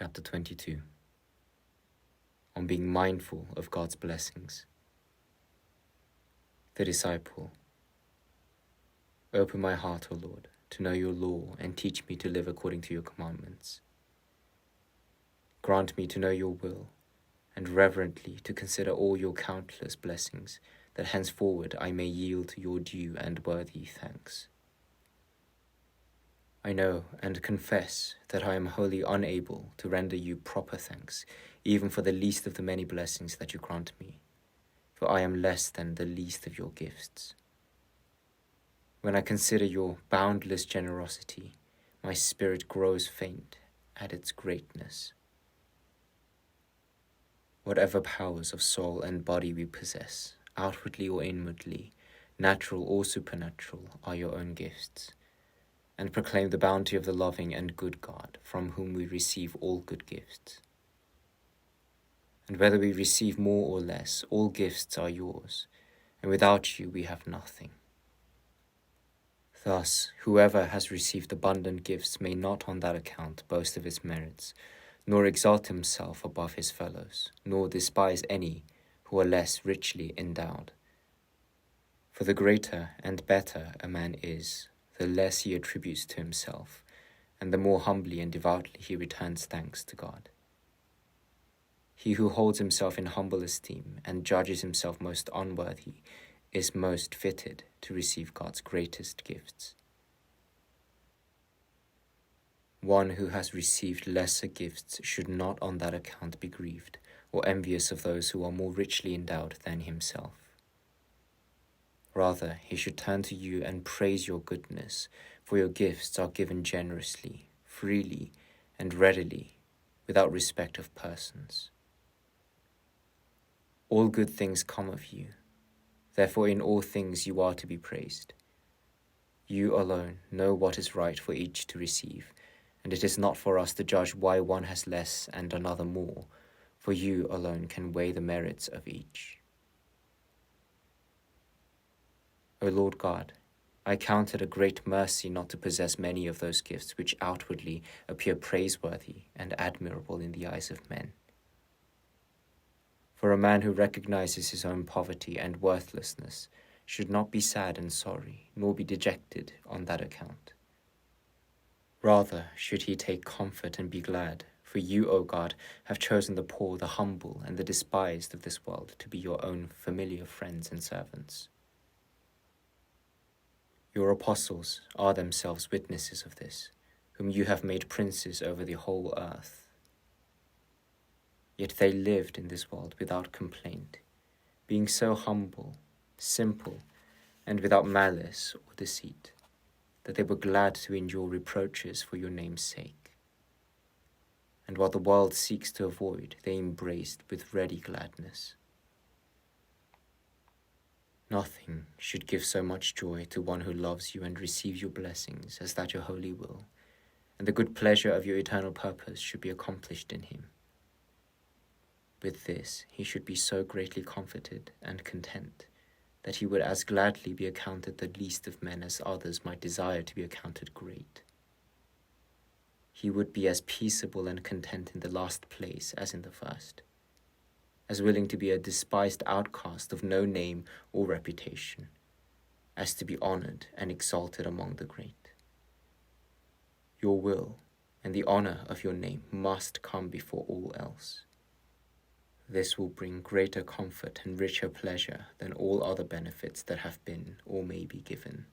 Chapter 22. On being mindful of God's blessings. The disciple. Open my heart, O Lord, to know your law, and teach me to live according to your commandments. Grant me to know your will, and reverently to consider all your countless blessings, that henceforward I may yield your due and worthy thanks. I know and confess that I am wholly unable to render you proper thanks, even for the least of the many blessings that you grant me, for I am less than the least of your gifts. When I consider your boundless generosity, my spirit grows faint at its greatness. Whatever powers of soul and body we possess, outwardly or inwardly, natural or supernatural, are your own gifts, and proclaim the bounty of the loving and good God, from whom we receive all good gifts. And whether we receive more or less, all gifts are yours, and without you we have nothing. Thus, whoever has received abundant gifts may not on that account boast of his merits, nor exalt himself above his fellows, nor despise any who are less richly endowed. For the greater and better a man is, the less he attributes to himself, and the more humbly and devoutly he returns thanks to God. He who holds himself in humble esteem and judges himself most unworthy is most fitted to receive God's greatest gifts. One who has received lesser gifts should not on that account be grieved or envious of those who are more richly endowed than himself. Rather, he should turn to you and praise your goodness, for your gifts are given generously, freely, and readily, without respect of persons. All good things come of you, therefore in all things you are to be praised. You alone know what is right for each to receive, and it is not for us to judge why one has less and another more, for you alone can weigh the merits of each. O Lord God, I count it a great mercy not to possess many of those gifts which outwardly appear praiseworthy and admirable in the eyes of men. For a man who recognizes his own poverty and worthlessness should not be sad and sorry, nor be dejected on that account. Rather should he take comfort and be glad, for you, O God, have chosen the poor, the humble, and the despised of this world to be your own familiar friends and servants. Your apostles are themselves witnesses of this, whom you have made princes over the whole earth. Yet they lived in this world without complaint, being so humble, simple, and without malice or deceit, that they were glad to endure reproaches for your name's sake. And what the world seeks to avoid, they embraced with ready gladness. Nothing should give so much joy to one who loves you and receives your blessings as that your holy will, and the good pleasure of your eternal purpose should be accomplished in him. With this, he should be so greatly comforted and content that he would as gladly be accounted the least of men as others might desire to be accounted great. He would be as peaceable and content in the last place as in the first, as willing to be a despised outcast of no name or reputation, as to be honored and exalted among the great. Your will and the honor of your name must come before all else. This will bring greater comfort and richer pleasure than all other benefits that have been or may be given.